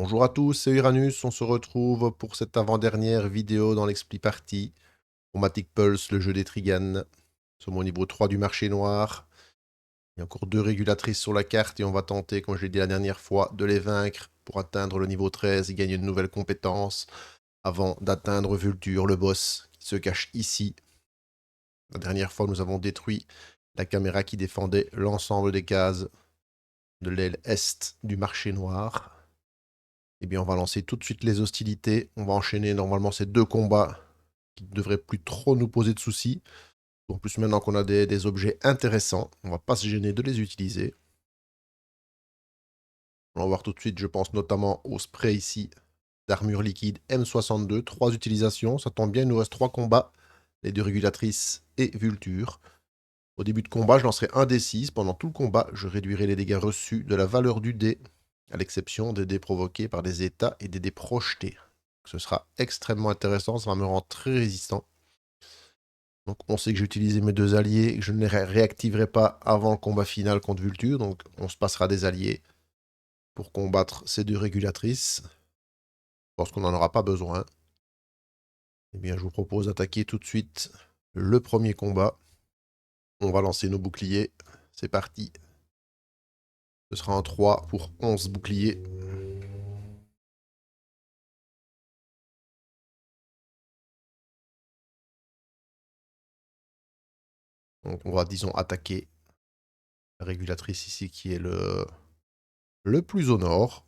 Bonjour à tous, c'est Uranus. On se retrouve pour cette avant-dernière vidéo dans l'Expli Party. Chromatic Pulse, le jeu des Triganes. Nous sommes au niveau 3 du marché noir. Il y a encore deux régulatrices sur la carte et on va tenter, comme je l'ai dit la dernière fois, de les vaincre pour atteindre le niveau 13 et gagner une nouvelle compétence avant d'atteindre Vulture, le boss, qui se cache ici. La dernière fois, nous avons détruit la caméra qui défendait l'ensemble des cases de l'aile est du marché noir. Eh bien, on va lancer tout de suite les hostilités. On va enchaîner normalement ces deux combats qui ne devraient plus trop nous poser de soucis. En plus, maintenant qu'on a des objets intéressants, on va pas se gêner de les utiliser. On va voir tout de suite, je pense notamment au spray ici d'armure liquide M62. 3 utilisations, ça tombe bien, il nous reste 3 combats. Les deux régulatrices et Vulture. Au début de combat, je lancerai un D6. Pendant tout le combat, je réduirai les dégâts reçus de la valeur du dé, à l'exception des dés provoqués par des états et des dés projetés. Ce sera extrêmement intéressant, ça va me rendre très résistant. Donc on sait que j'ai utilisé mes deux alliés et que je ne les réactiverai pas avant le combat final contre Vulture. Donc on se passera des alliés pour combattre ces deux régulatrices. Je pense qu'on n'en aura pas besoin. Eh bien, je vous propose d'attaquer tout de suite le premier combat. On va lancer nos boucliers. C'est parti. Ce sera un 3 pour 11 boucliers. Donc on va, disons, attaquer la régulatrice ici qui est le plus au nord.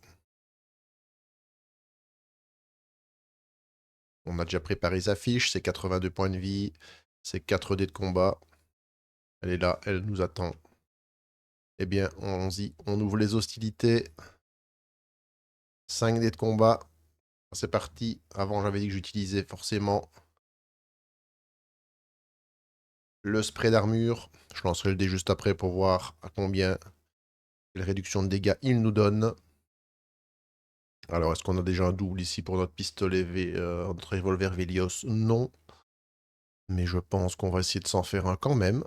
On a déjà préparé sa fiche, c'est 82 points de vie, c'est 4 dés de combat. Elle est là, elle nous attend. Eh bien, on ouvre les hostilités. 5 dés de combat. C'est parti. Avant, j'avais dit que j'utilisais forcément le spray d'armure. Je lancerai le dé juste après pour voir à combien quelle réduction de dégâts il nous donne. Alors, est-ce qu'on a déjà un double ici pour notre pistolet, notre revolver Velios? Non. Mais je pense qu'on va essayer de s'en faire un quand même.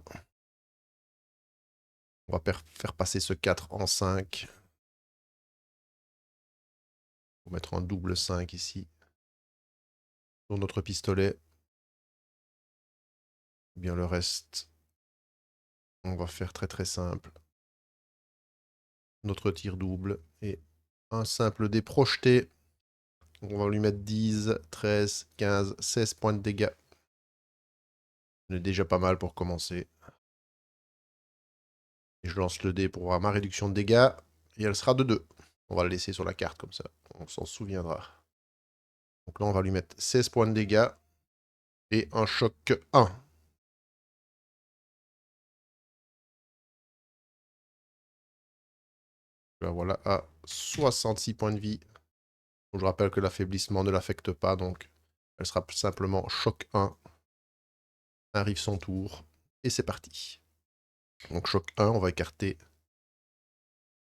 On va faire passer ce 4 en 5. On va mettre un double 5 ici. Sur notre pistolet. Eh bien, le reste, on va faire très très simple. Notre tir double et un simple dé projeté. On va lui mettre 10, 13, 15, 16 points de dégâts. On est déjà pas mal pour commencer. Et je lance le dé pour avoir ma réduction de dégâts. Et elle sera de 2. On va le laisser sur la carte comme ça. On s'en souviendra. Donc là, on va lui mettre 16 points de dégâts. Et un choc 1. Là, voilà, à 66 points de vie. Donc, je rappelle que l'affaiblissement ne l'affecte pas, donc elle sera simplement choc 1. Arrive son tour. Et c'est parti. Donc choc 1, on va écarter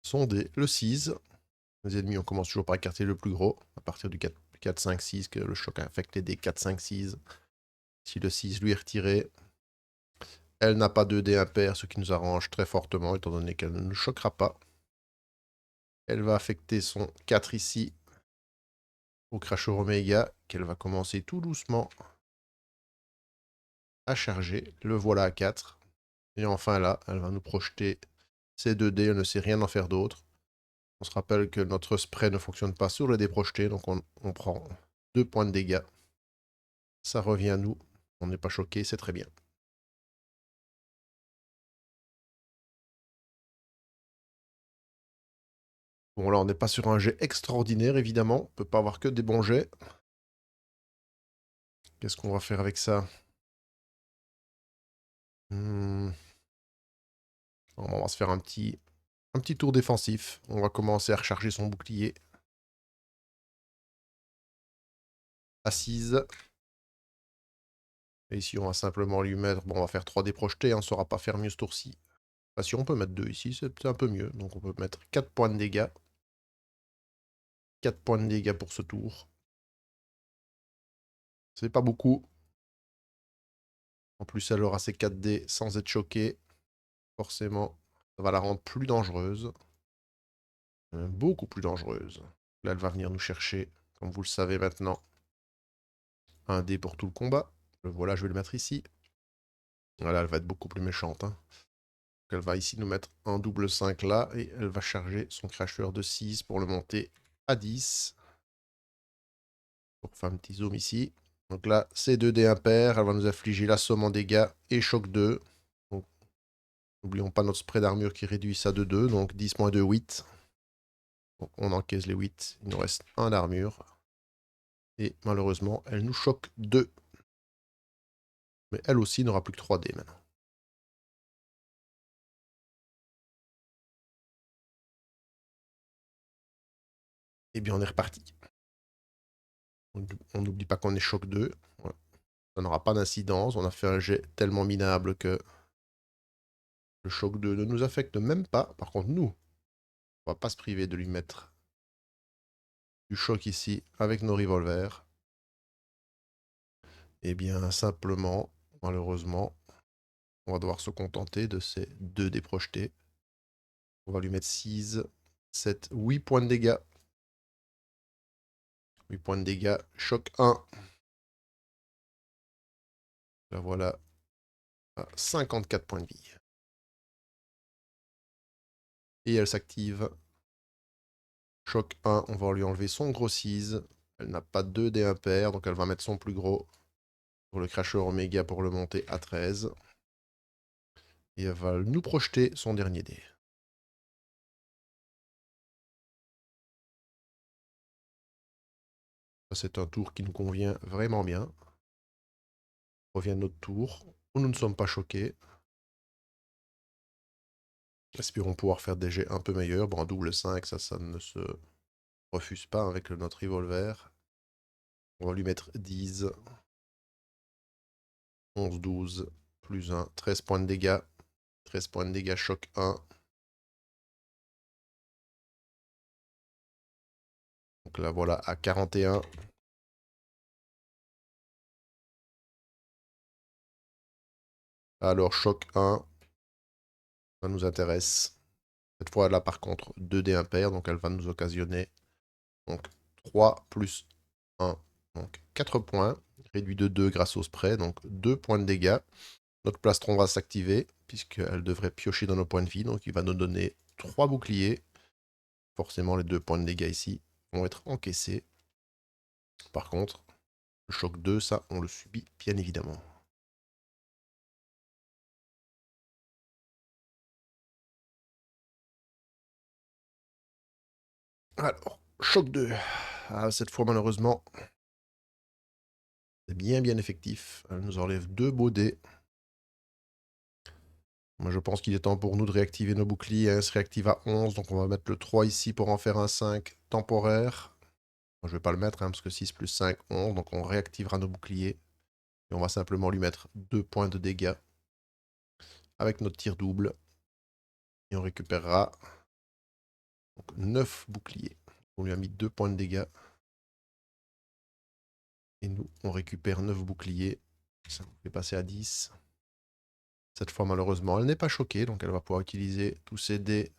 son dé, le 6. Les ennemis, on commence toujours par écarter le plus gros, à partir du 4, 5, 6, que le choc affecte les dés 4, 5, 6. Si le 6 lui est retiré, elle n'a pas de dés impairs, ce qui nous arrange très fortement, étant donné qu'elle ne nous choquera pas. Elle va affecter son 4 ici, au Crasher Omega, qu'elle va commencer tout doucement à charger. Le voilà à 4. Et enfin là, elle va nous projeter ces 2 dés, elle ne sait rien en faire d'autre. On se rappelle que notre spray ne fonctionne pas sur le dé projeté, donc on prend 2 points de dégâts. Ça revient à nous. On n'est pas choqué, c'est très bien. Bon, là, on n'est pas sur un jet extraordinaire, évidemment. On peut pas avoir que des bons jets. Qu'est-ce qu'on va faire avec ça? On va se faire un petit tour défensif. On va commencer à recharger son bouclier. Assise. Et ici, on va simplement lui mettre... Bon, on va faire 3 dés projetés, on ne saura pas faire mieux ce tour-ci. Enfin, si on peut mettre 2 ici, c'est un peu mieux. Donc on peut mettre 4 points de dégâts. 4 points de dégâts pour ce tour. C'est pas beaucoup. En plus, elle aura ses 4 dés sans être choquée. Forcément, ça va la rendre plus dangereuse. Beaucoup plus dangereuse. Là, elle va venir nous chercher, comme vous le savez maintenant, un dé pour tout le combat. Le voilà, je vais le mettre ici. Voilà, elle va être beaucoup plus méchante, hein. Elle va ici nous mettre un double 5 là, et elle va charger son cracheur de 6 pour le monter à 10. Pour faire un petit zoom ici. Donc là, c'est 2 dés impairs. Elle va nous infliger la somme en dégâts et choc 2. Donc, n'oublions pas notre spray d'armure qui réduit ça de 2. Donc 10 moins 2, 8. Donc on encaisse les 8. Il nous reste 1 d'armure. Et malheureusement, elle nous choque 2. Mais elle aussi n'aura plus que 3 dés maintenant. Et bien on est reparti. On n'oublie pas qu'on est choc 2. Voilà. Ça n'aura pas d'incidence. On a fait un jet tellement minable que le choc 2 ne nous affecte même pas. Par contre, nous, on va pas se priver de lui mettre du choc ici avec nos revolvers. Et bien simplement, malheureusement, on va devoir se contenter de ces 2 dés projetés. On va lui mettre 6, 7, 8 points de dégâts. 8 points de dégâts, choc 1. La voilà à 54 points de vie. Et elle s'active. Choc 1, on va lui enlever son gros 6. Elle n'a pas 2 dés impairs, donc elle va mettre son plus gros pour le cracheur oméga pour le monter à 13. Et elle va nous projeter son dernier dé. C'est un tour qui nous convient vraiment bien. On revient à notre tour, où nous ne sommes pas choqués. Espérons pouvoir faire des jets un peu meilleurs. Bon, un double 5, ça ne se refuse pas avec notre revolver. On va lui mettre 10, 11, 12, plus 1, 13 points de dégâts. 13 points de dégâts, choc 1. Donc là, voilà, à 41. Alors, choc 1, ça nous intéresse. Cette fois, là, par contre, 2 dés impairs, donc elle va nous occasionner donc 3 plus 1, donc 4 points, réduit de 2 grâce au spray, donc 2 points de dégâts. Notre plastron va s'activer, puisqu'elle devrait piocher dans nos points de vie, donc il va nous donner 3 boucliers. Forcément, les 2 points de dégâts ici vont être encaissés. Par contre, le choc 2, ça, on le subit bien évidemment. Alors, choc 2. Ah, cette fois, malheureusement, c'est bien effectif. Elle nous enlève 2 beaux dés. Moi, je pense qu'il est temps pour nous de réactiver nos boucliers. Elle se réactive à 11, donc on va mettre le 3 ici pour en faire un 5 temporaire. Moi, je vais pas le mettre, hein, parce que 6 plus 5, 11, donc on réactivera nos boucliers. Et on va simplement lui mettre 2 points de dégâts avec notre tir double. Et on récupérera donc 9 boucliers. On lui a mis 2 points de dégâts. Et nous, on récupère 9 boucliers. Ça nous fait passer à 10. Cette fois, malheureusement, elle n'est pas choquée, donc elle va pouvoir utiliser tous ses dés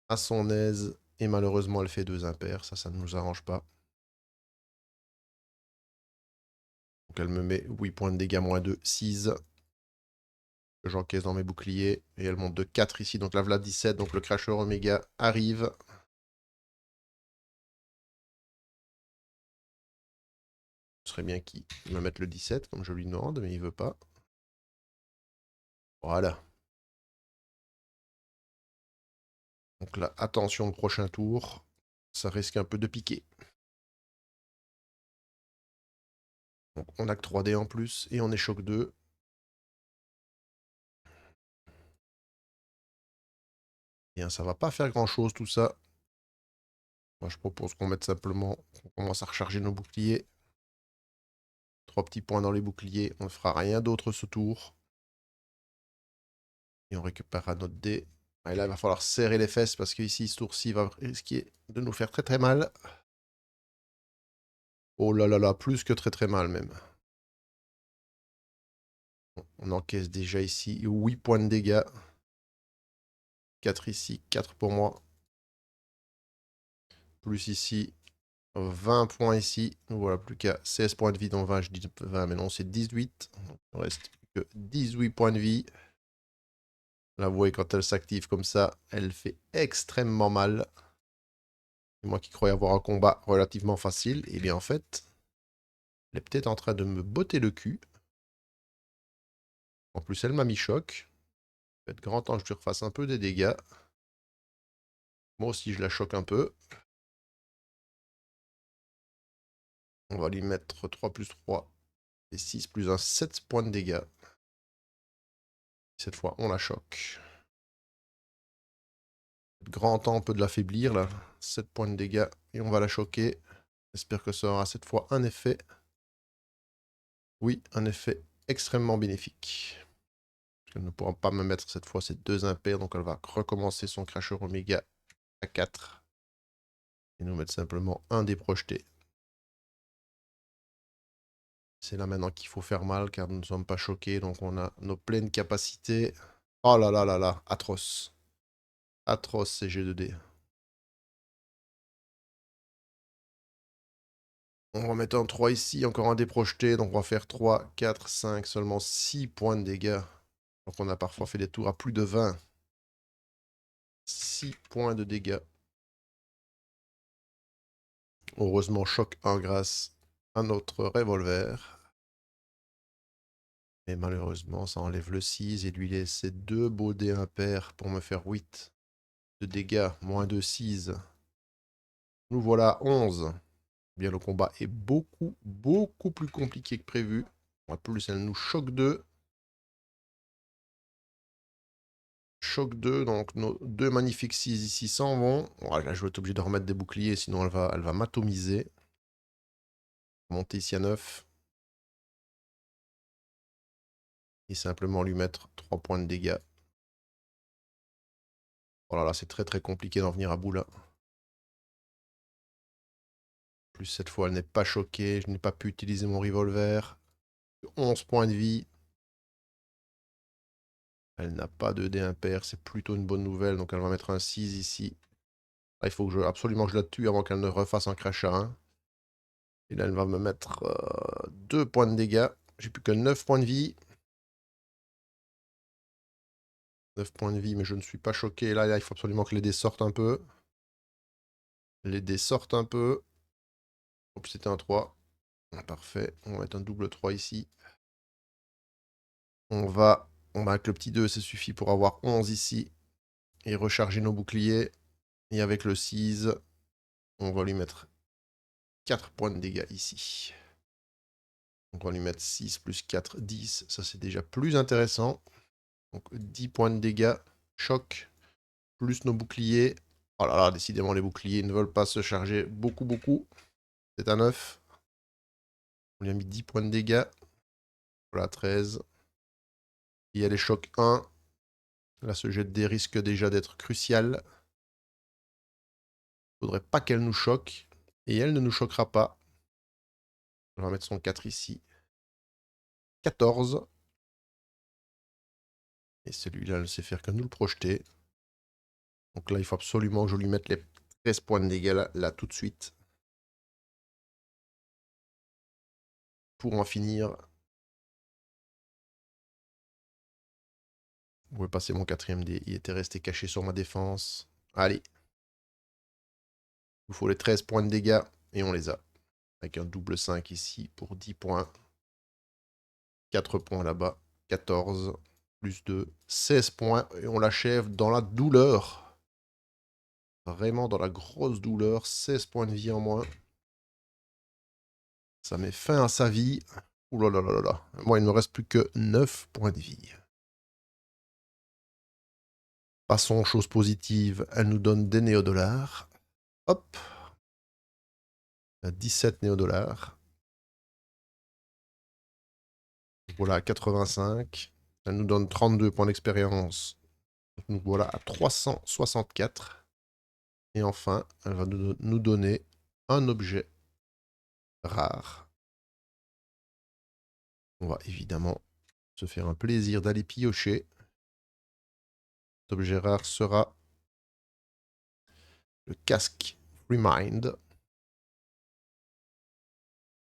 à son aise. Et malheureusement, elle fait 2 impairs. Ça ne nous arrange pas. Donc elle me met 8 points de dégâts, moins 2, 6. Que j'encaisse dans mes boucliers. Et elle monte de 4 ici, donc la voilà 17. Donc le cracheur oméga arrive. Ce serait bien qu'il me mette le 17, comme je lui demande, mais il veut pas. Voilà. Donc là, attention, le prochain tour, ça risque un peu de piquer. Donc on a que 3 dés en plus, et on est choc 2. Bien, ça va pas faire grand chose tout ça. Moi, je propose qu'on mette simplement, on commence à recharger nos boucliers. 3 petits points dans les boucliers, on ne fera rien d'autre ce tour. Et on récupérera notre dé. Et là, il va falloir serrer les fesses parce qu'ici, ce tour-ci va risquer de nous faire très mal. Oh là là là, plus que très mal même. On encaisse déjà ici 8 points de dégâts. 4 ici, 4 pour moi. Plus ici, 20 points ici. Nous voilà plus qu'à 16 points de vie dans 20. Je dis 20, mais non, c'est 18. Donc, il ne reste plus que 18 points de vie. Là, vous voyez, quand elle s'active comme ça, elle fait extrêmement mal. Et moi qui croyais avoir un combat relativement facile, et bien en fait, elle est peut-être en train de me botter le cul. En plus, elle m'a mis choc. Il va être grand temps que je lui refasse un peu des dégâts. Moi aussi, je la choque un peu. On va lui mettre 3 plus 3 et 6 plus 1, 7 points de dégâts. Cette fois, on la choque. Grand temps un peu de l'affaiblir, là. 7 points de dégâts et on va la choquer. J'espère que ça aura cette fois un effet. Oui, un effet extrêmement bénéfique. Elle ne pourra pas me mettre cette fois ces deux impairs, donc elle va recommencer son Crasher Omega à 4. Et nous mettre simplement un dé projeté. C'est là maintenant qu'il faut faire mal, car nous ne sommes pas choqués, donc on a nos pleines capacités. Oh là là là là, atroce. Atroce ces G2D. On va mettre un 3 ici, encore un dé projeté, donc on va faire 3, 4, 5, seulement 6 points de dégâts. Donc on a parfois fait des tours à plus de 20. 6 points de dégâts. Heureusement, choc 1 grâce à notre revolver. Mais malheureusement, ça enlève le 6 et lui laisser 2 beaux dés impairs pour me faire 8 de dégâts, moins de 6. Nous voilà 11. Bien, le combat est beaucoup plus compliqué que prévu. En plus, elle nous choque 2. Choc 2, donc nos deux magnifiques 6 ici s'en vont. Bon, là, je vais être obligé de remettre des boucliers, sinon elle va m'atomiser. Monter ici à 9. Et simplement lui mettre 3 points de dégâts. Oh là là, c'est très compliqué d'en venir à bout là. Plus cette fois, elle n'est pas choquée. Je n'ai pas pu utiliser mon revolver. 11 points de vie. Elle n'a pas de dé impair. C'est plutôt une bonne nouvelle. Donc elle va mettre un 6 ici. Là, il faut que absolument que je la tue avant qu'elle ne refasse un crash à 1. Et là, elle va me mettre 2 points de dégâts. J'ai plus que 9 points de vie. 9 points de vie, mais je ne suis pas choqué. Là, il faut absolument que les dés sortent un peu. Les dés sortent un peu. Hop, c'était un 3. Parfait. On va mettre un double 3 ici. On va avec le petit 2, ça suffit pour avoir 11 ici. Et recharger nos boucliers. Et avec le 6, on va lui mettre 4 points de dégâts ici. Donc on va lui mettre 6 plus 4, 10. Ça, c'est déjà plus intéressant. Donc 10 points de dégâts. Choc. Plus nos boucliers. Oh là là, décidément, les boucliers ne veulent pas se charger beaucoup. C'est un 9. On lui a mis 10 points de dégâts. Voilà, 13. Il y a les chocs 1. Là, ce jet de dés risque déjà d'être crucial. Il ne faudrait pas qu'elle nous choque. Et elle ne nous choquera pas. On va mettre son 4 ici. 14. Et celui-là ne sait faire que nous le projeter. Donc là, il faut absolument que je lui mette les 13 points de dégâts là tout de suite. Pour en finir. Vous pouvez passer mon quatrième dé. Il était resté caché sur ma défense. Allez. Il vous faut les 13 points de dégâts. Et on les a. Avec un double 5 ici pour 10 points. 4 points là-bas. 14. Plus 2. 16 points. Et on l'achève dans la douleur. Vraiment dans la grosse douleur. 16 points de vie en moins. Ça met fin à sa vie. Ouh là là là là. Moi, il ne me reste plus que 9 points de vie. Passons aux choses positives. Elle nous donne des néodollars. Hop. 17 néodollars. Voilà, 85. Elle nous donne 32 points d'expérience. Nous voilà à 364. Et enfin, elle va nous donner un objet rare. On va évidemment se faire un plaisir d'aller piocher. Cet objet rare sera le casque Remind,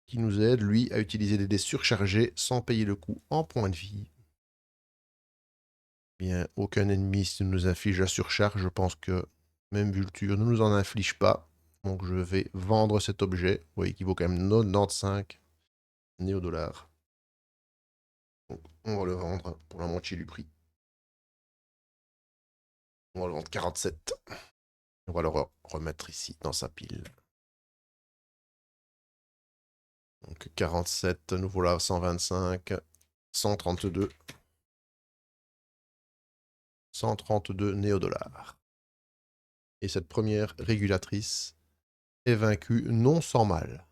qui nous aide, lui, à utiliser des dés surchargés sans payer le coup en points de vie. Bien, aucun ennemi ne nous inflige la surcharge. Je pense que même Vulture ne nous en inflige pas. Donc je vais vendre cet objet. Vous voyez qu'il vaut quand même 95 néodollars. Donc on va le vendre pour la moitié du prix. On va le vendre 47. On va le remettre ici dans sa pile. Donc 47, nous voilà 125, 132. 132 néodollars. Et cette première régulatrice est vaincue non sans mal.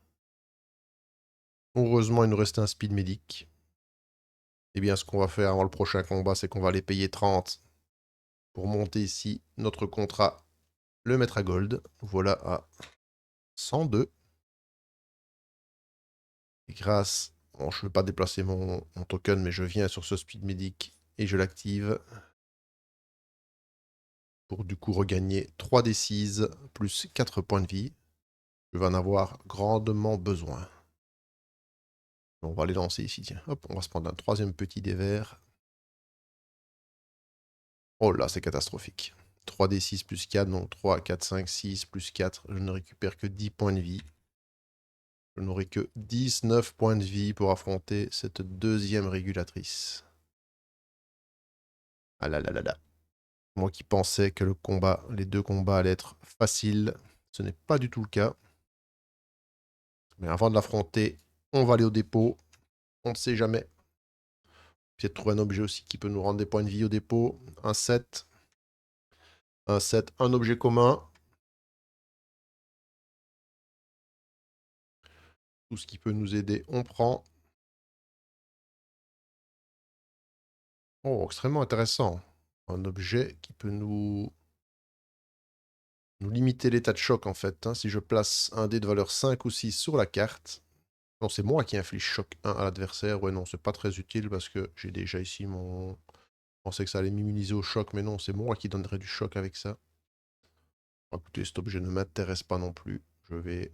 Heureusement, il nous reste un speed médic. Eh bien, ce qu'on va faire avant le prochain combat, c'est qu'on va les payer 30 pour monter ici notre contrat, le mettre à gold. Voilà à 102. Et grâce... Bon, je ne veux pas déplacer mon token, mais je viens sur ce speed médic et je l'active pour du coup regagner 3d6 plus 4 points de vie. Je vais en avoir grandement besoin. On va les lancer ici, tiens. Hop, on va se prendre un troisième petit dé vert. Oh là, c'est catastrophique. 3d6 plus 4, donc 3, 4, 5, 6 plus 4. Je ne récupère que 10 points de vie. Je n'aurai que 19 points de vie pour affronter cette deuxième régulatrice. Ah là là là là. Moi qui pensais que les deux combats allaient être faciles, ce n'est pas du tout le cas. Mais avant de l'affronter, on va aller au dépôt. On ne sait jamais. Peut-être trouver un objet aussi qui peut nous rendre des points de vie au dépôt. Un 7. Un 7, un objet commun. Tout ce qui peut nous aider, on prend. Oh, extrêmement intéressant. Un objet qui peut nous limiter l'état de choc, en fait. Hein. Si je place un dé de valeur 5 ou 6 sur la carte... Non, c'est moi qui inflige choc 1 à l'adversaire. Ouais, non, c'est pas très utile parce que j'ai déjà ici mon... Je pensais que ça allait m'immuniser au choc, mais non, c'est moi qui donnerai du choc avec ça. Écoutez, cet objet ne m'intéresse pas non plus. Je vais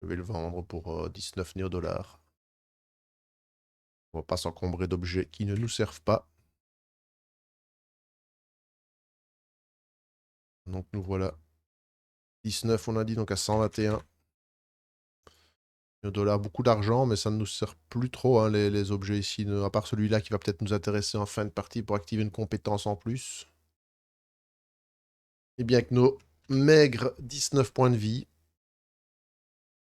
le vendre pour 19 néodollars. On va pas s'encombrer d'objets qui ne nous servent pas. Donc nous voilà 19, on a dit, donc à 121 dollars. Beaucoup d'argent, mais ça ne nous sert plus trop, hein, les objets ici, à part celui-là qui va peut-être nous intéresser en fin de partie pour activer une compétence en plus. Et bien que nos maigres 19 points de vie,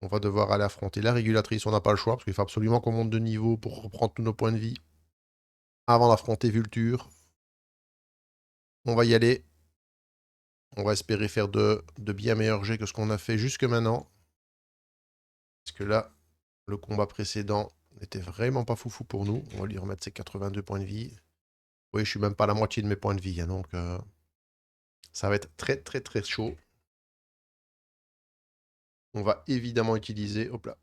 on va devoir aller affronter la régulatrice. On n'a pas le choix, parce qu'il faut absolument qu'on monte de niveau pour reprendre tous nos points de vie avant d'affronter Vulture. On va y aller. On va espérer faire de bien meilleurs jets que ce qu'on a fait jusque maintenant. Parce que là, le combat précédent n'était vraiment pas foufou pour nous. On va lui remettre ses 82 points de vie. Oui, je suis même pas à la moitié de mes points de vie, hein, donc ça va être très très très chaud. On va évidemment utiliser... Hop là,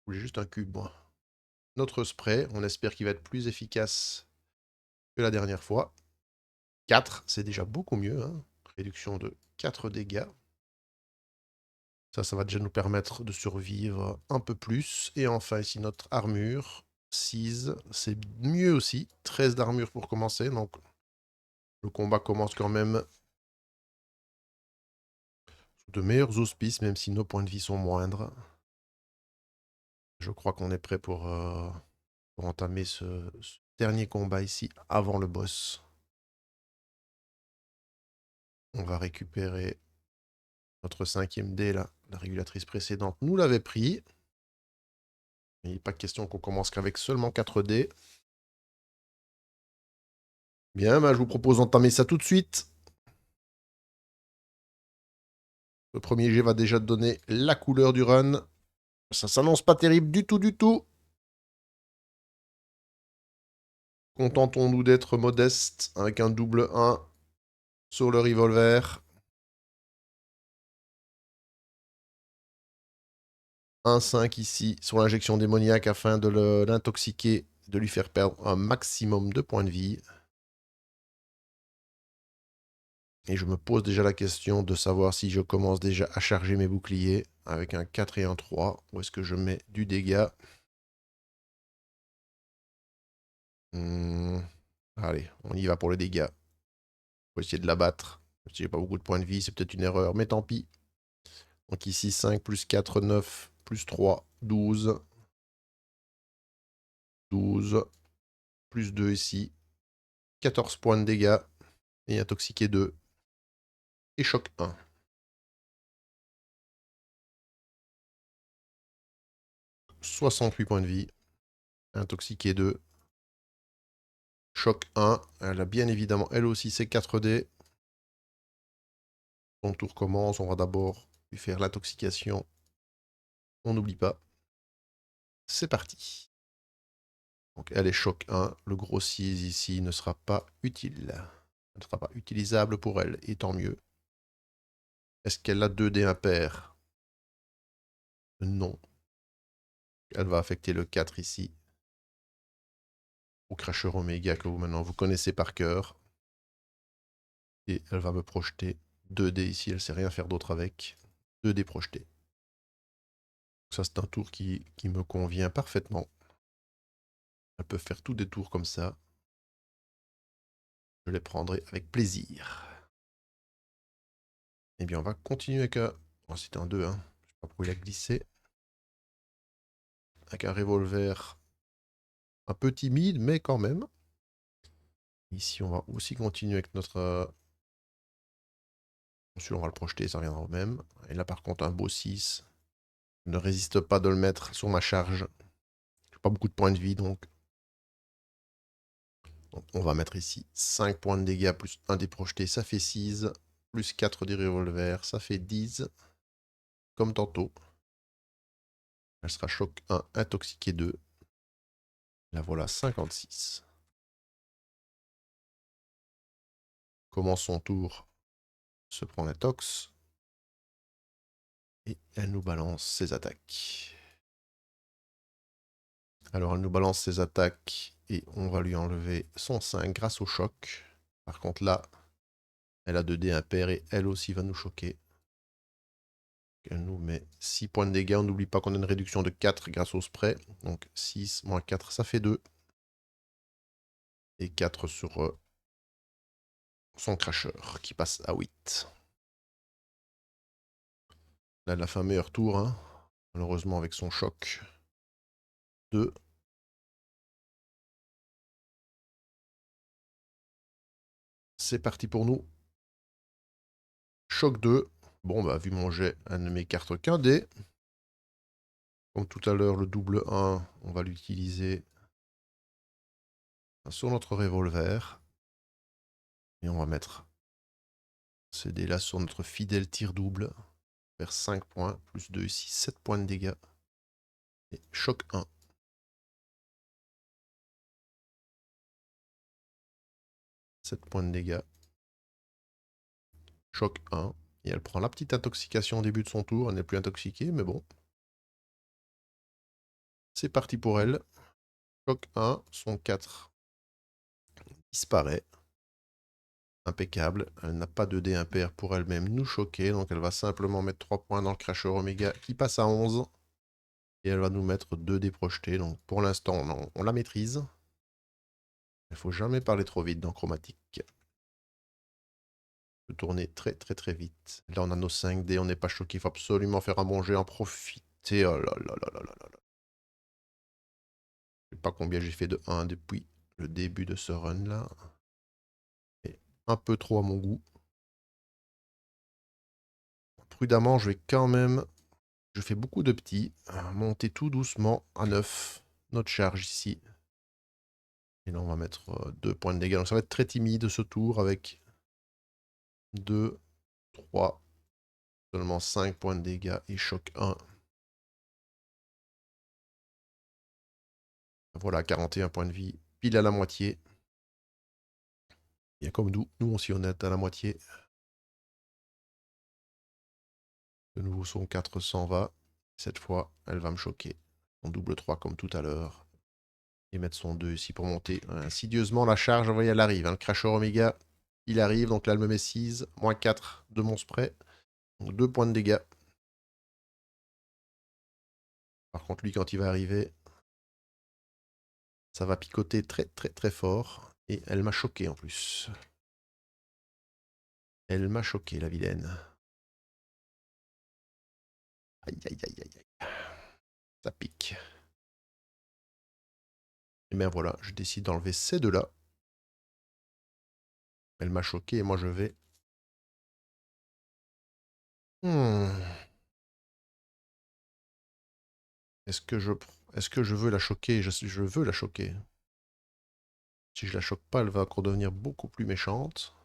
j'ai juste un cube, moi. Notre spray, on espère qu'il va être plus efficace que la dernière fois. 4, c'est déjà beaucoup mieux. Hein. Réduction de 4 dégâts. Ça va déjà nous permettre de survivre un peu plus. Et enfin, ici, notre armure. 6, c'est mieux aussi. 13 d'armure pour commencer. Donc, le combat commence quand même sous de meilleurs auspices, même si nos points de vie sont moindres. Je crois qu'on est prêt pour entamer ce dernier combat ici, avant le boss. On va récupérer notre 5e dé, là. La régulatrice précédente nous l'avait pris. Il n'est pas question qu'on commence qu'avec seulement 4 dés. Bien, je vous propose d'entamer ça tout de suite. Le premier jet va déjà donner la couleur du run. Ça s'annonce pas terrible du tout, du tout. Contentons-nous d'être modestes avec un double 1 sur le revolver. Un 5 ici sur l'injection démoniaque afin de l'intoxiquer, de lui faire perdre un maximum de points de vie. Et je me pose déjà la question de savoir si je commence déjà à charger mes boucliers avec un 4 et un 3. Ou est-ce que je mets du dégât? Allez, on y va pour les dégâts. Faut essayer de l'abattre. Si j'ai pas beaucoup de points de vie, c'est peut-être une erreur, mais tant pis. Donc ici, 5 plus 4, 9, plus 3, 12. 12, plus 2 ici. 14 points de dégâts. Et intoxiqué 2. Et choc 1. 68 points de vie. Intoxiqué 2. Choc 1. Elle a bien évidemment, elle aussi, ses 4 dés. Son tour commence. On va d'abord lui faire l'intoxication. On n'oublie pas. C'est parti. Donc elle est choc 1. Le gros 6 ici ne sera pas utile. Ne sera pas utilisable pour elle. Et tant mieux. Est-ce qu'elle a 2 dés impairs? Non. Elle va affecter le 4 ici. Au cracheur Oméga que vous maintenant vous connaissez par cœur. Et elle va me projeter 2 dés ici. Elle ne sait rien faire d'autre avec. 2 dés projetés. Ça, c'est un tour qui me convient parfaitement. Elle peut faire tous des tours comme ça. Je les prendrai avec plaisir. Eh bien, on va continuer avec un... Oh, c'était un 2, hein. Je sais pas pourquoi il a glissé. Avec un revolver un peu timide, mais quand même. Ici, on va aussi continuer avec notre... Celui-là, on va le projeter, ça reviendra au même. Et là, par contre, un beau 6. Je ne résiste pas de le mettre sur ma charge. J'ai pas beaucoup de points de vie, donc on va mettre ici 5 points de dégâts plus 1 des projetés, ça fait 6. Plus 4 des revolvers, ça fait 10. Comme tantôt. Elle sera choc 1, intoxiqué 2. La voilà 56. Commence son tour. Se prend la tox. Et elle nous balance ses attaques. Alors elle nous balance ses attaques. Et on va lui enlever son 5 grâce au choc. Par contre là, elle a 2 dés impairs et elle aussi va nous choquer. Elle nous met 6 points de dégâts. On n'oublie pas qu'on a une réduction de 4 grâce au spray. Donc 6 moins 4, ça fait 2. Et 4 sur son cracheur qui passe à 8. Là, elle a fait un meilleur tour. Hein. Malheureusement, avec son choc. 2. C'est parti pour nous. Choc 2. Bon, bah, vu mon jet, elle ne m'écarte qu'un dé. Comme tout à l'heure, le double 1, on va l'utiliser sur notre revolver. Et on va mettre ces dés-là sur notre fidèle tir double. Faire 5 points, plus 2 ici, 7 points de dégâts. Et choc 1. 7 points de dégâts. Choc 1. Et elle prend la petite intoxication au début de son tour. Elle n'est plus intoxiquée, mais bon. C'est parti pour elle. Choc 1. Son 4 disparaît. Impeccable. Elle n'a pas de dé impair pour elle-même nous choquer. Donc elle va simplement mettre 3 points dans le cracheur Oméga qui passe à 11. Et elle va nous mettre 2 dés projetés. Donc pour l'instant, on la maîtrise. Il ne faut jamais parler trop vite dans Chromatique. Peut tourner très très très vite. Là, on a nos 5 dés, on n'est pas choqué. Il faut absolument faire un bon jet, en profiter. Oh là là là là là là là. Je sais pas combien j'ai fait de 1 depuis le début de ce run là. Et un peu trop à mon goût. Prudemment, je vais quand même... Je fais beaucoup de petits. Monter tout doucement à 9. Notre charge ici. Et là, on va mettre 2 points de dégâts. Donc ça va être très timide ce tour avec 2, 3, seulement 5 points de dégâts et choc 1. Voilà, 41 points de vie, pile à la moitié. Bien comme nous aussi on est à la moitié. De nouveau son 400 va. Cette fois, elle va me choquer. On double 3 comme tout à l'heure. Et mettre son 2 ici pour monter insidieusement la charge. Vous voyez, elle arrive. Hein. Le cracheur Oméga Il arrive, donc là, elle me met 6, moins 4 de mon spray. Donc 2 points de dégâts. Par contre, lui, quand il va arriver, ça va picoter très très très fort. Et elle m'a choqué en plus. Elle m'a choqué, la vilaine. Aïe, aïe, aïe, aïe, aïe. Ça pique. Et bien voilà, je décide d'enlever ces deux-là. Elle m'a choqué et moi je vais... Est-ce que je veux la choquer? Je veux la choquer. Si je la choque pas, elle va encore devenir beaucoup plus méchante.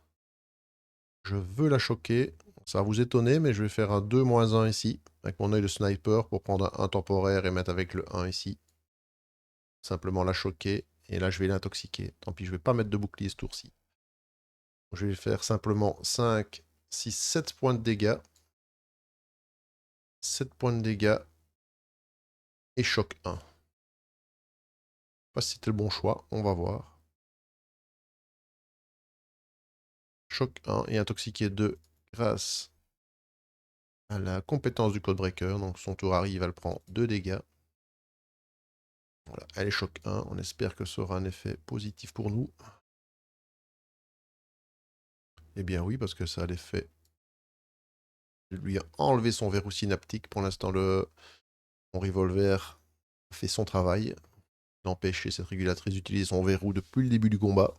Je veux la choquer. Ça va vous étonner, mais je vais faire un 2-1 ici, avec mon œil de sniper, pour prendre un temporaire et mettre avec le 1 ici. Simplement la choquer, et là je vais l'intoxiquer. Tant pis, je vais pas mettre de bouclier ce tour-ci. Je vais faire simplement 5, 6, 7 points de dégâts. 7 points de dégâts, et choc 1. Je sais pas si c'était le bon choix, on va voir. Choc 1 et intoxiqué 2 grâce à la compétence du Codebreaker. Donc son tour arrive, elle prend 2 dégâts. Voilà, elle est choc 1. On espère que ça aura un effet positif pour nous. Eh bien oui, parce que ça a l'effet de lui enlever son verrou synaptique. Pour l'instant, mon revolver fait son travail. D'empêcher cette régulatrice d'utiliser son verrou depuis le début du combat.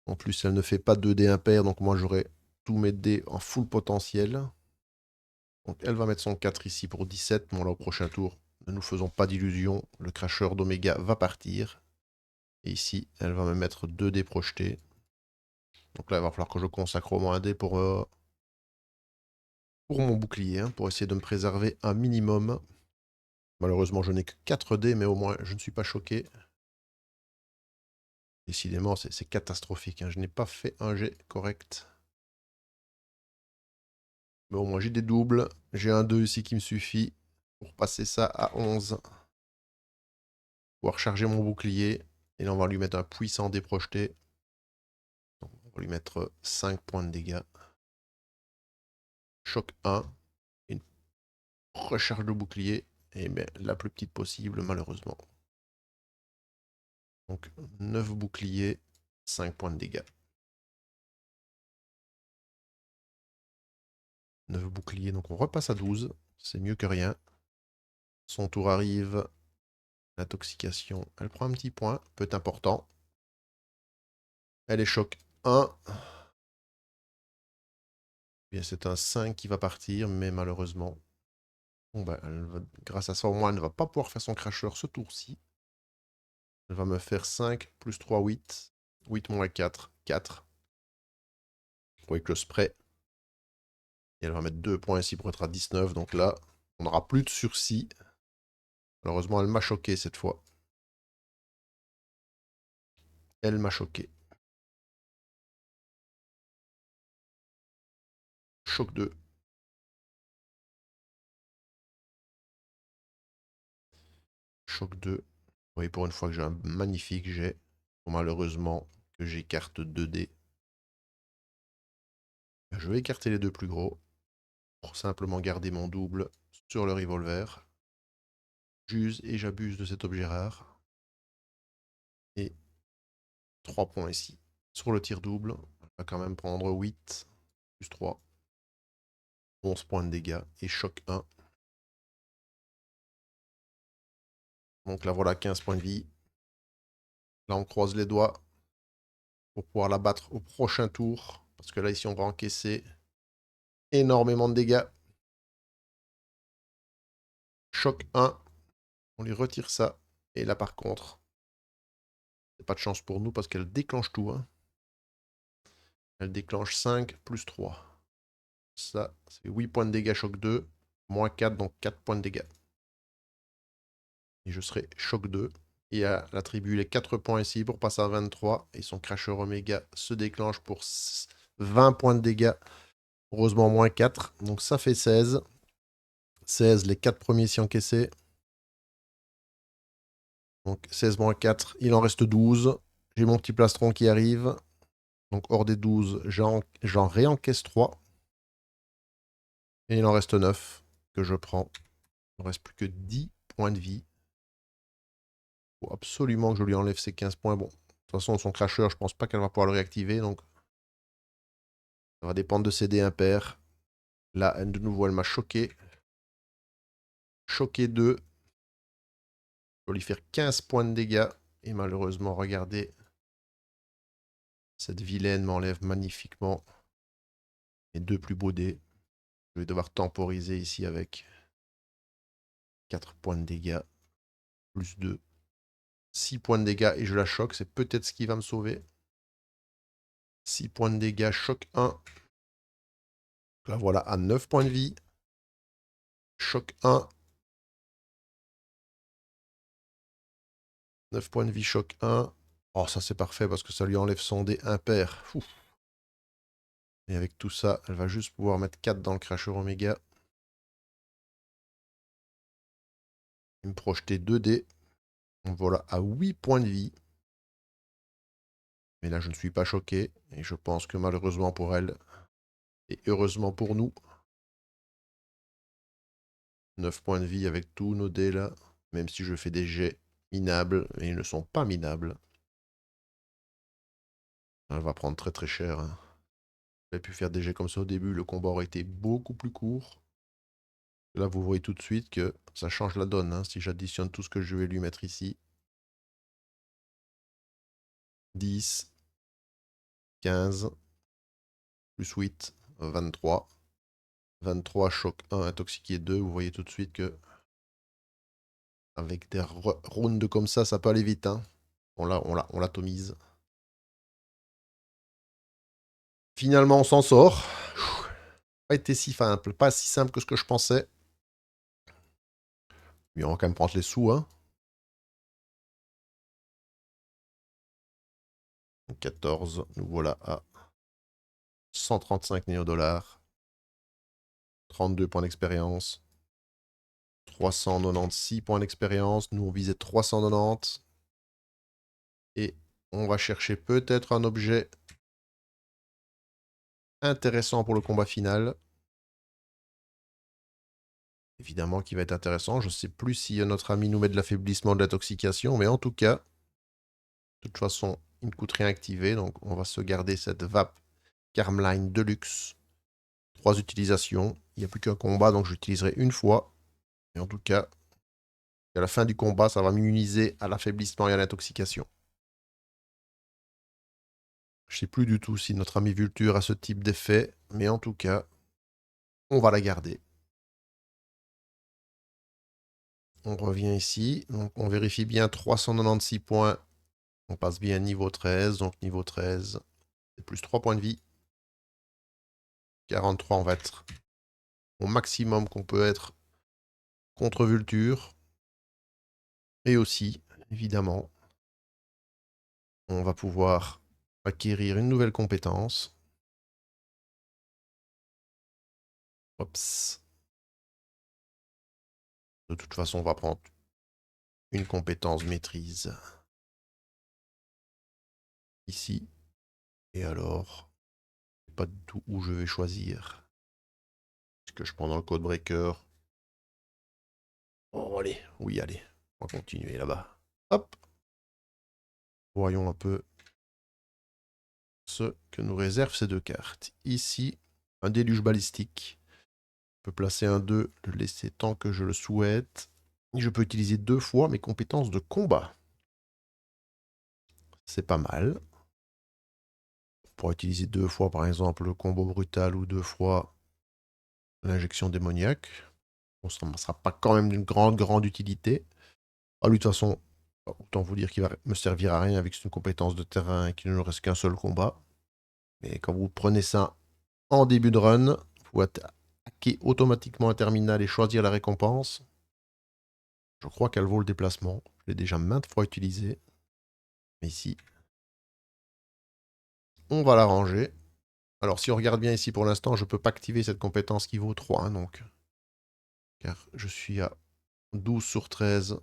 En plus, elle ne fait pas 2 dés impairs, donc moi j'aurai tous mes dés en full potentiel. Donc elle va mettre son 4 ici pour 17. Bon là au prochain tour, ne nous faisons pas d'illusions. Le cracheur d'Oméga va partir. Et ici, elle va me mettre 2 dés projetés. Donc là, il va falloir que je consacre au moins un dé pour mon bouclier, hein, pour essayer de me préserver un minimum. Malheureusement, je n'ai que 4 dés, mais au moins, je ne suis pas choqué. Décidément, c'est catastrophique, hein. Je n'ai pas fait un jet correct. Mais au moins, j'ai des doubles. J'ai un 2 ici qui me suffit pour passer ça à 11. Pouvoir charger mon bouclier. Et là, on va lui mettre un puissant dé projeté. Donc, on va lui mettre 5 points de dégâts. Choc 1. Une recharge de bouclier. Et bien, la plus petite possible, malheureusement. Donc 9 boucliers, 5 points de dégâts. 9 boucliers, donc on repasse à 12. C'est mieux que rien. Son tour arrive. L'intoxication, elle prend un petit point, peut être important. Elle est choc 1. Bien, c'est un 5 qui va partir, mais malheureusement, bon, ben, grâce à ça, au moins, elle ne va pas pouvoir faire son cracheur ce tour-ci. Elle va me faire 5 plus 3, 8. 8 moins 4, 4. Avec le spray. Et elle va mettre 2 points ici pour être à 19. Donc là, on n'aura plus de sursis. Malheureusement, elle m'a choqué cette fois. Elle m'a choqué. Choc 2. Choc 2. Vous voyez, pour une fois que j'ai un magnifique jet. Malheureusement, que j'écarte 2 dés. Je vais écarter les deux plus gros. Pour simplement garder mon double sur le revolver. J'use et j'abuse de cet objet rare. Et 3 points ici. Sur le tir double, on va quand même prendre 8 plus 3. 11 points de dégâts et choc 1. Donc là voilà 15 points de vie. Là on croise les doigts pour pouvoir la battre au prochain tour. Parce que là ici on va encaisser énormément de dégâts. Choc 1. On lui retire ça. Et là par contre, c'est pas de chance pour nous parce qu'elle déclenche tout, hein. Elle déclenche 5 plus 3. Ça, c'est 8 points de dégâts choc 2. Moins 4, donc 4 points de dégâts. Et je serai choc 2. Et elle attribue les 4 points ici pour passer à 23. Et son cracheur oméga se déclenche pour 20 points de dégâts. Heureusement, moins 4. Donc ça fait 16. 16, les 4 premiers ici encaissés. Donc 16 moins 4, il en reste 12. J'ai mon petit plastron qui arrive. Donc hors des 12, j'en réencaisse 3. Et il en reste 9 que je prends. Il ne reste plus que 10 points de vie. Il faut absolument que je lui enlève ses 15 points. Bon, de toute façon, son crasheur, je pense pas qu'elle va pouvoir le réactiver. Donc, ça va dépendre de ses dés impairs. Là, de nouveau, elle m'a choqué. Choqué 2. Je vais lui faire 15 points de dégâts. Et malheureusement, regardez. Cette vilaine m'enlève magnifiquement mes 2 plus beaux dés. Je vais devoir temporiser ici avec 4 points de dégâts. Plus 2. 6 points de dégâts et je la choque. C'est peut-être ce qui va me sauver. 6 points de dégâts, choc 1. La voilà à 9 points de vie. Choc 1. 9 points de vie, choc 1. Oh, ça c'est parfait parce que ça lui enlève son dé impair. Ouf. Et avec tout ça, elle va juste pouvoir mettre 4 dans le Crasher Oméga. Et me projeter 2 dés. Donc voilà, à 8 points de vie. Mais là, je ne suis pas choqué. Et je pense que malheureusement pour elle, et heureusement pour nous, 9 points de vie avec tous nos dés là. Même si je fais des jets minables, et ils ne sont pas minables. Elle va prendre très très cher. Hein. J'avais pu faire des jets comme ça au début, le combat aurait été beaucoup plus court. Là, vous voyez tout de suite que ça change la donne. Hein, si j'additionne tout ce que je vais lui mettre ici. 10, 15, plus 8, 23. 23, choc 1, intoxiqué 2. Vous voyez tout de suite que avec des rounds comme ça peut aller vite. Hein. On l'atomise. Finalement, on s'en sort. Pas été si simple, pas si simple que ce que je pensais. Mais on va quand même prendre les sous. Hein. 14, nous voilà à 135 néo-dollars. 32 points d'expérience. 396 points d'expérience. Nous, on visait 390. Et on va chercher peut-être un objet intéressant pour le combat final. Évidemment qui va être intéressant. Je ne sais plus si notre ami nous met de l'affaiblissement, de l'intoxication. Mais en tout cas, de toute façon, il ne coûte rien à activer. Donc on va se garder cette vape Carmline Deluxe. 3 utilisations. Il n'y a plus qu'un combat, donc j'utiliserai une fois. Et en tout cas, à la fin du combat, ça va m'immuniser à l'affaiblissement et à l'intoxication. Je ne sais plus du tout si notre ami Vulture a ce type d'effet, mais en tout cas, on va la garder. On revient ici, donc on vérifie bien 396 points. On passe bien niveau 13, donc niveau 13, c'est plus 3 points de vie. 43, on va être au maximum qu'on peut être contre Vulture. Et aussi, évidemment, on va pouvoir acquérir une nouvelle compétence. Oups. De toute façon, on va prendre une compétence maîtrise. Ici. Et alors, je sais pas du tout où je vais choisir. Est-ce que je prends dans le code breaker? Oh, allez. Oui, allez. On va continuer là-bas. Hop. Voyons un peu ce que nous réservent ces 2 cartes. Ici, un déluge balistique. Je peux placer un 2, le laisser tant que je le souhaite. Et je peux utiliser 2 fois mes compétences de combat. C'est pas mal. On pourra utiliser 2 fois, par exemple, le combo brutal ou 2 fois l'injection démoniaque. Bon, ça ne sera pas quand même d'une grande utilité. Ah, lui, de toute façon, autant vous dire qu'il va me servir à rien avec une compétence de terrain et qu'il ne nous reste qu'un seul combat. Mais quand vous prenez ça en début de run, vous pouvez attaquer automatiquement un terminal et choisir la récompense. Je crois qu'elle vaut le déplacement. Je l'ai déjà maintes fois utilisé. Mais ici, on va la ranger. Alors, si on regarde bien ici pour l'instant, je ne peux pas activer cette compétence qui vaut 3. Hein, donc, car je suis à 12 sur 13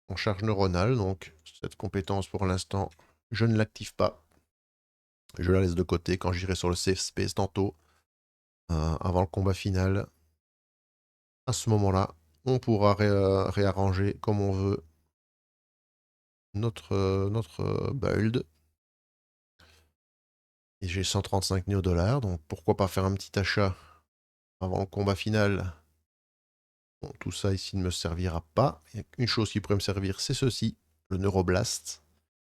en charge neuronale. Donc, cette compétence, pour l'instant, je ne l'active pas. Je la laisse de côté quand j'irai sur le safe space tantôt, avant le combat final. À ce moment-là, on pourra réarranger comme on veut notre build. Et j'ai 135 néo-dollars, donc pourquoi pas faire un petit achat avant le combat final. Bon, tout ça ici ne me servira pas. Il y a une chose qui pourrait me servir, c'est ceci, le Neuroblast.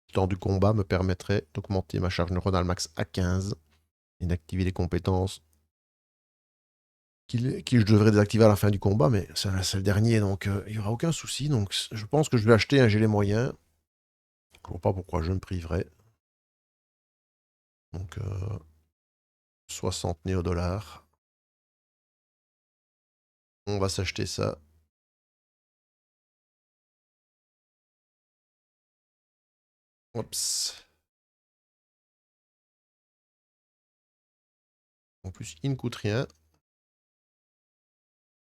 Le temps du combat me permettrait d'augmenter ma charge neuronale max à 15 et d'activer les compétences qui je devrais désactiver à la fin du combat, mais c'est le dernier, donc il n'y aura aucun souci. Donc je pense que je vais acheter, hein, j'ai les moyens. Je ne vois pas pourquoi je me priverais. Donc 60 néo-dollars. On va s'acheter ça. Oups. En plus, il ne coûte rien.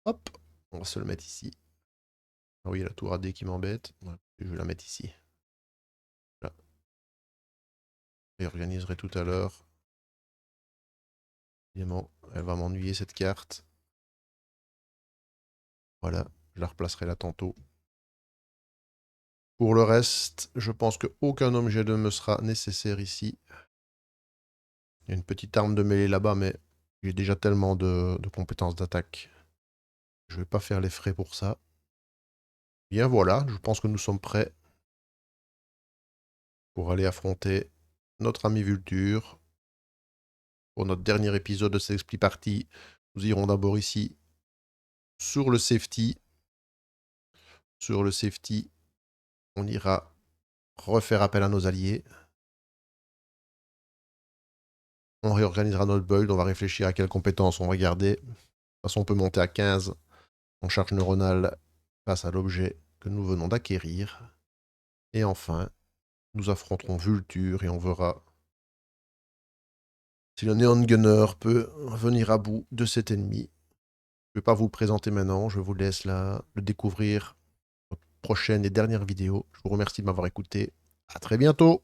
Hop, on va se le mettre ici. Ah oui, il y a la tour AD qui m'embête. Ouais, je vais la mettre ici. Là. Je réorganiserai tout à l'heure. Évidemment, elle va m'ennuyer cette carte. Voilà, je la replacerai là tantôt. Pour le reste, je pense qu'aucun objet ne me sera nécessaire ici. Il y a une petite arme de mêlée là-bas, mais j'ai déjà tellement de compétences d'attaque. Je ne vais pas faire les frais pour ça. Bien voilà, je pense que nous sommes prêts pour aller affronter notre ami Vulture. Pour notre dernier épisode de cette Expli Party, nous irons d'abord ici sur le safety. Sur le safety, on ira refaire appel à nos alliés. On réorganisera notre build, on va réfléchir à quelles compétences on va garder. De toute façon, on peut monter à 15 en charge neuronale face à l'objet que nous venons d'acquérir. Et enfin, nous affronterons Vulture et on verra si le Neon Gunner peut venir à bout de cet ennemi. Je ne vais pas vous le présenter maintenant, je vous laisse là le découvrir dans la prochaine et dernière vidéo. Je vous remercie de m'avoir écouté. À très bientôt!